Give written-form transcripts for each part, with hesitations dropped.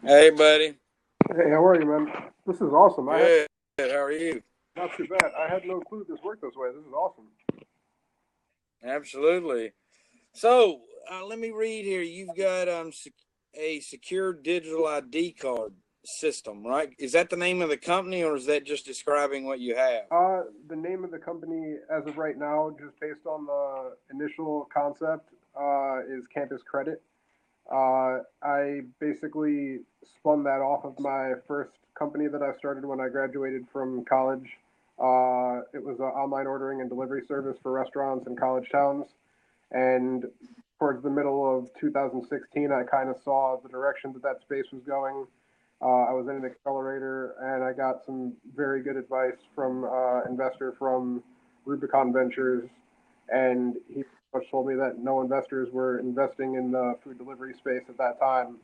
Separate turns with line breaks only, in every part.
Hey, buddy.
Hey, how are you, man? This is awesome. I had
Good. How are you?
not too bad. I had no clue this worked this way. This is awesome.
Absolutely. So, let me read here. You've got a secure digital ID card system, right? Is that the name of the company, or is that just describing what you have?
The name of the company, as of right now, just based on the initial concept, is Campus Credit. I basically spun that off of my first company that I started when I graduated from college. It was an online ordering and delivery service for restaurants in college towns. And towards the middle of 2016, I kind of saw the direction that that space was going. I was in an accelerator, and I got some very good advice from investor from Rubicon Ventures, and he pretty much told me that no investors were investing in the food delivery space at that time.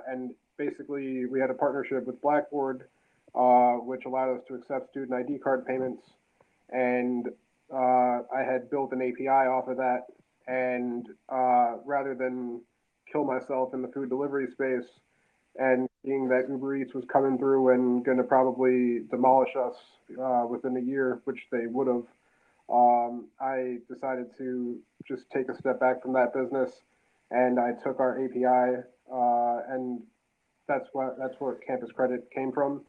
And basically, we had a partnership with Blackboard, which allowed us to accept student ID card payments. And I had built an API off of that. And rather than kill myself in the food delivery space, and seeing that Uber Eats was coming through and going to probably demolish us within a year, which they would have, I decided to just take a step back from that business, and I took our API, and that's where Campus Credit came from.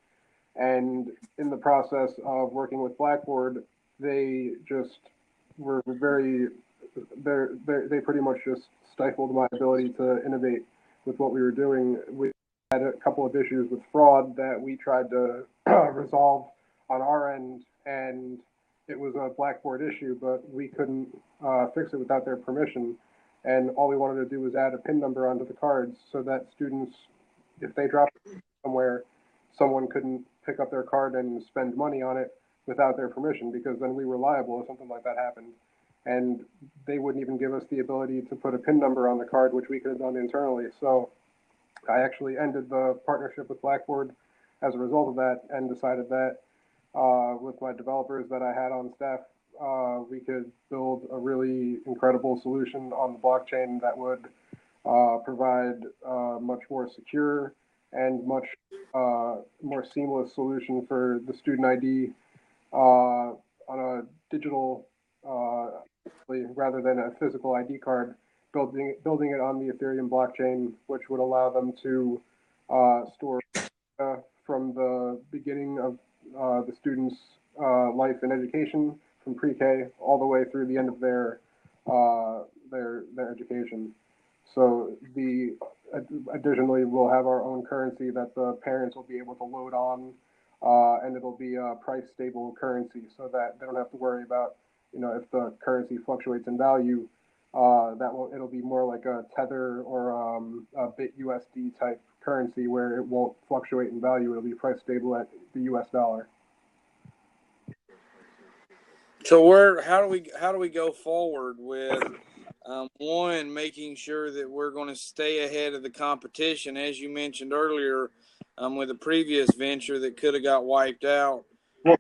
And in the process of working with Blackboard, they just were they pretty much just stifled my ability to innovate with what we were doing. We had a couple of issues with fraud that we tried to resolve on our end, and it was a Blackboard issue, but we couldn't fix it without their permission. And all we wanted to do was add a PIN number onto the cards so that students, if they dropped it somewhere, someone couldn't pick up their card and spend money on it without their permission, because then we were liable if something like that happened. And they wouldn't even give us the ability to put a PIN number on the card, which we could have done internally. So I actually ended the partnership with Blackboard as a result of that, and decided that with my developers that I had on staff, we could build a really incredible solution on the blockchain that would provide much more secure and much more seamless solution for the student ID on a digital rather than a physical ID card, building it on the Ethereum blockchain, which would allow them to store from the beginning of the student's life and education, from pre-K all the way through the end of their education. So the additionally, we'll have our own currency that the parents will be able to load on, and it'll be a price stable currency, so that they don't have to worry about, if the currency fluctuates in value. That will It'll be more like a Tether or a Bit USD type currency where it won't fluctuate in value. It'll be price stable at the US dollar.
So, how do we go forward with one, making sure that we're going to stay ahead of the competition, as you mentioned earlier, with a previous venture that could have got wiped out.
Well,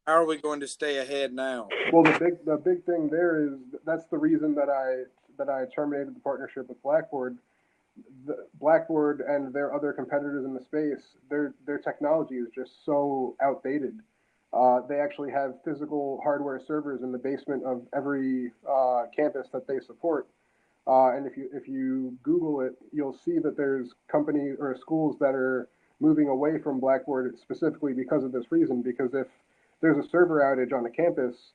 How are we going to stay ahead now?
the big thing there is that's the reason that I terminated the partnership with Blackboard. Blackboard and their other competitors in the space, their technology is just so outdated. They actually have physical hardware servers in the basement of every campus that they support. And if you Google it, you'll see that there's companies or schools that are moving away from Blackboard specifically because of this reason. Because if there's a server outage on a campus,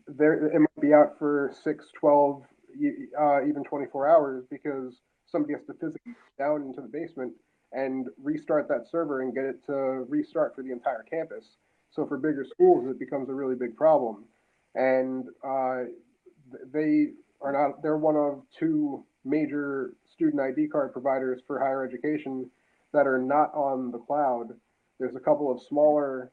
there it might be out for 6, 12, even 24 hours, because somebody has to physically go down into the basement and restart that server and get it to restart for the entire campus. So for bigger schools, it becomes a really big problem. And they they're one of two major student ID card providers for higher education that are not on the cloud. There's a couple of smaller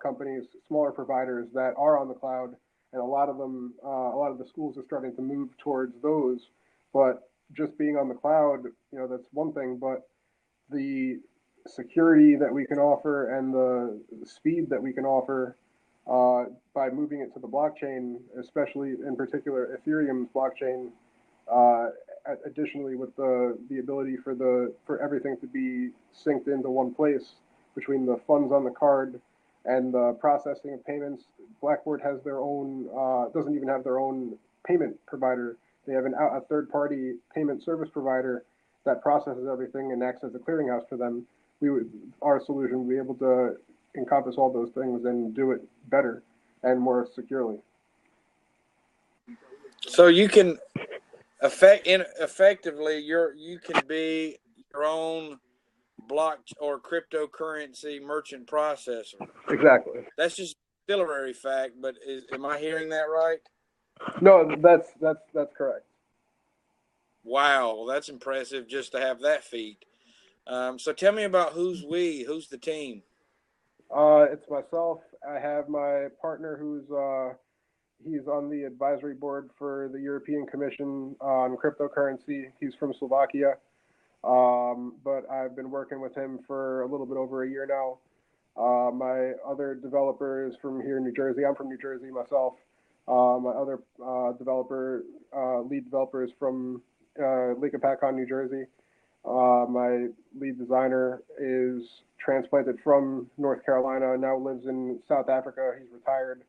companies, smaller providers that are on the cloud, and a lot of the schools are starting to move towards those. But just being on the cloud, that's one thing. But the security that we can offer and the speed that we can offer by moving it to the blockchain, especially in particular Ethereum's blockchain, uh, additionally, with the ability for everything to be synced into one place between the funds on the card and the processing of payments, Blackboard has their own doesn't even have their own payment provider. They have a third-party payment service provider that processes everything and acts as a clearinghouse for them. Our solution would be able to encompass all those things and do it better and more securely.
So you can effectively you can be your own block or cryptocurrency merchant processor.
Exactly.
That's just ancillary fact, but am I hearing that right?
No, that's correct.
Wow, well, that's impressive just to have that feat. So tell me about who's the team?
It's myself. I have my partner who's he's on the advisory board for the European Commission on cryptocurrency. He's from Slovakia, but I've been working with him for a little bit over a year now. My other developer is from here in New Jersey. I'm from New Jersey myself. My other lead developer is from Lickapacon, New Jersey. My lead designer is transplanted from North Carolina, now lives in South Africa. He's retired.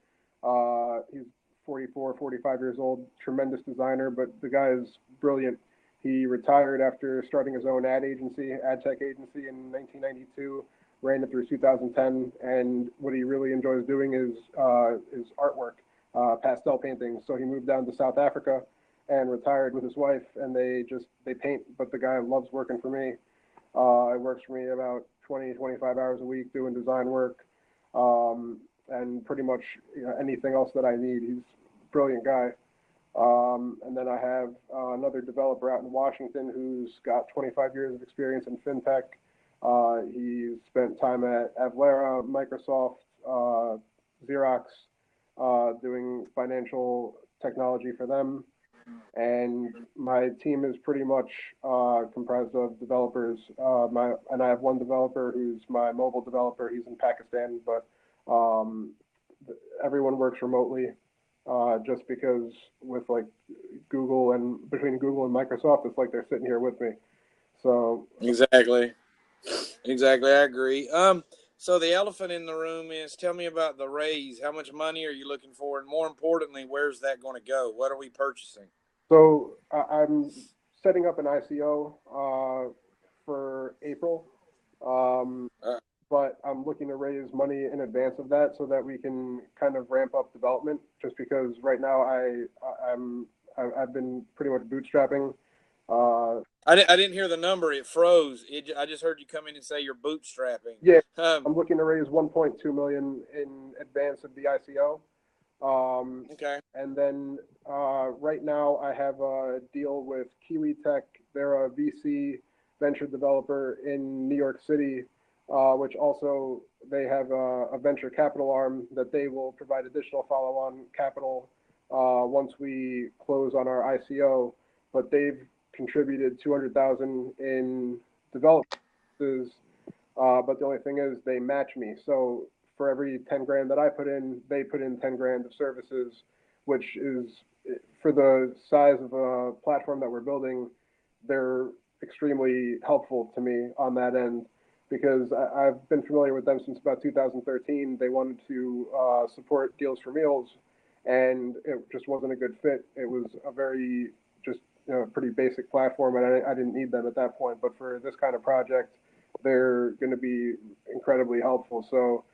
He's 44, 45 years old, tremendous designer, but the guy is brilliant. He retired after starting his own ad tech agency in 1992, ran it through 2010, and what he really enjoys doing is artwork, pastel painting. So he moved down to South Africa and retired with his wife, and they paint, but the guy loves working for me. It works for me about 20, 25 hours a week doing design work, and pretty much anything else that I need. He's a brilliant guy. And then I have another developer out in Washington who's got 25 years of experience in fintech. He's spent time at Avlara, Microsoft, Xerox, doing financial technology for them. And my team is pretty much comprised of developers. And I have one developer who's my mobile developer. He's in Pakistan, but everyone works remotely, just because with like between Google and Microsoft, it's like they're sitting here with me. So
exactly, I agree. So the elephant in the room is, tell me about the raise. How much money are you looking for? And more importantly, where's that going to go? What are we purchasing?
So I'm setting up an ICO for April, but I'm looking to raise money in advance of that so that we can kind of ramp up development. Just because right now I've been pretty much bootstrapping.
I didn't hear the number. It froze. I just heard you come in and say you're bootstrapping.
Yeah, I'm looking to raise 1.2 million in advance of the ICO.
Okay.
And then right now I have a deal with Kiwi Tech. They're a VC venture developer in New York City, which also they have a venture capital arm that they will provide additional follow-on capital once we close on our ICO. But they've contributed $200,000 in development. But the only thing is they match me. So for every 10 grand that I put in, they put in 10 grand of services, which is, for the size of a platform that we're building, they're extremely helpful to me on that end, because I've been familiar with them since about 2013. They wanted to support Deals for Meals, and it just wasn't a good fit. It was a very pretty basic platform, and I didn't need them at that point. But for this kind of project, they're going to be incredibly helpful. So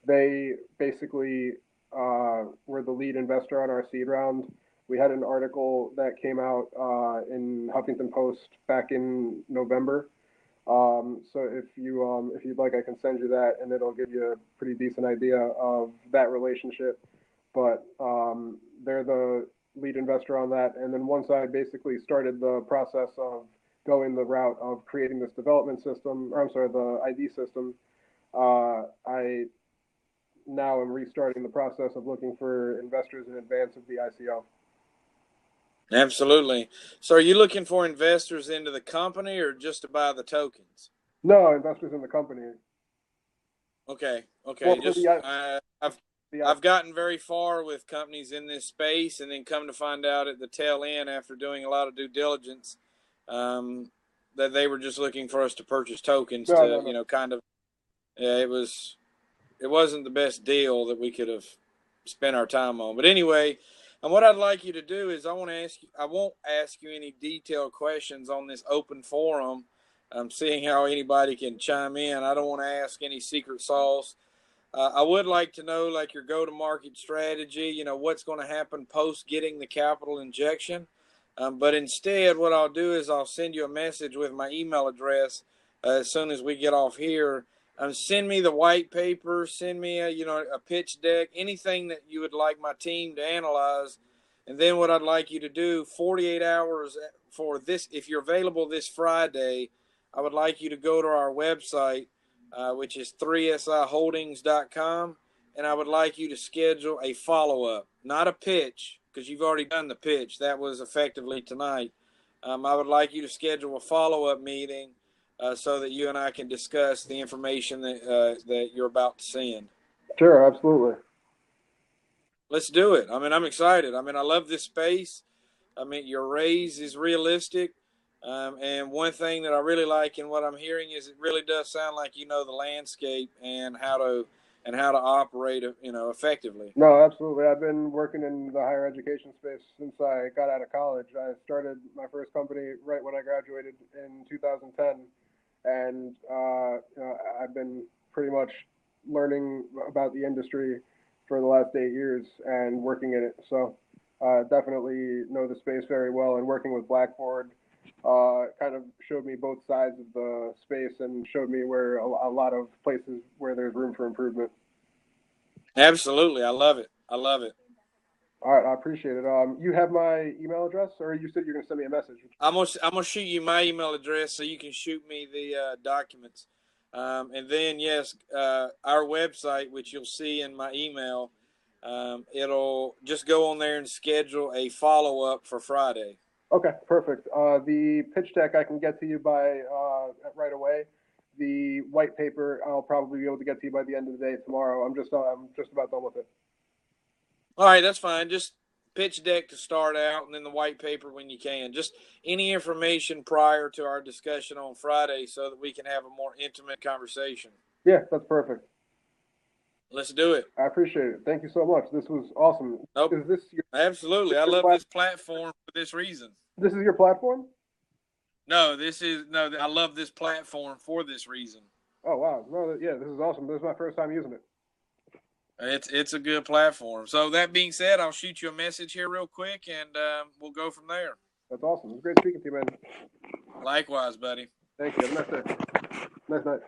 they basically were the lead investor on our seed round. We had an article that came out in Huffington Post back in November. So if you'd like, I can send you that, and it'll give you a pretty decent idea of that relationship. But they're the lead investor on that. And then once I basically started the process of going the route of creating this development system, the ID system, I now am restarting the process of looking for investors in advance of the ICO.
Absolutely. So are you looking for investors into the company or just to buy the tokens?
No, investors in the company.
Okay.
Well,
I've gotten very far with companies in this space, and then come to find out at the tail end, after doing a lot of due diligence, that they were just looking for us to purchase tokens
No.
you know, kind of. Yeah, it wasn't the best deal that we could have spent our time on. But anyway, and what I'd like you to do is I won't ask you any detailed questions on this open forum. I'm seeing how anybody can chime in. I don't want to ask any secret sauce. I would like to know, like, your go-to-market strategy, you know, what's going to happen post getting the capital injection. But instead, what I'll do is I'll send you a message with my email address as soon as we get off here. Send me the white paper, send me a pitch deck, anything that you would like my team to analyze. And then what I'd like you to do, 48 hours for this, if you're available this Friday, I would like you to go to our website, which is 3siholdings.com, and I would like you to schedule a follow-up, not a pitch, because you've already done the pitch. That was effectively tonight. I would like you to schedule a follow-up meeting so that you and I can discuss the information that you're about to send.
Sure, absolutely.
Let's do it. I mean, I'm excited. I mean, I love this space. I mean, your raise is realistic. And one thing that I really like in what I'm hearing is it really does sound like you know the landscape and how to operate, you know, effectively.
No, absolutely. I've been working in the higher education space since I got out of college. I started my first company right when I graduated in 2010, and I've been pretty much learning about the industry for the last 8 years and working in it. So definitely know the space very well, and working with Blackboard kind of showed me both sides of the space and showed me where a lot of places where there's room for improvement.
Absolutely. I love it. I love it.
All right, I appreciate it. You have my email address, or you said you're going to send me a message?
I'm gonna shoot you my email address so you can shoot me the documents, and then yes, our website, which you'll see in my email, it'll just go on there and schedule a follow up for Friday.
Okay, perfect. The pitch deck I can get to you by right away. The white paper I'll probably be able to get to you by the end of the day tomorrow. I'm just about done with it.
All right, that's fine. Just pitch deck to start out, and then the white paper when you can. Just any information prior to our discussion on Friday so that we can have a more intimate conversation.
Yeah, that's perfect.
Let's do it.
I appreciate it. Thank you so much. This was awesome.
Nope.
Is this your,
Absolutely. I love this platform for this reason.
This is your platform?
No, I love this platform for this reason.
Oh, wow. No, yeah, this is awesome. This is my first time using it.
It's a good platform. So that being said, I'll shoot you a message here real quick, and we'll go from there.
That's awesome. It's great speaking to you, man.
Likewise, buddy.
Thank you. Have a nice day. Nice night.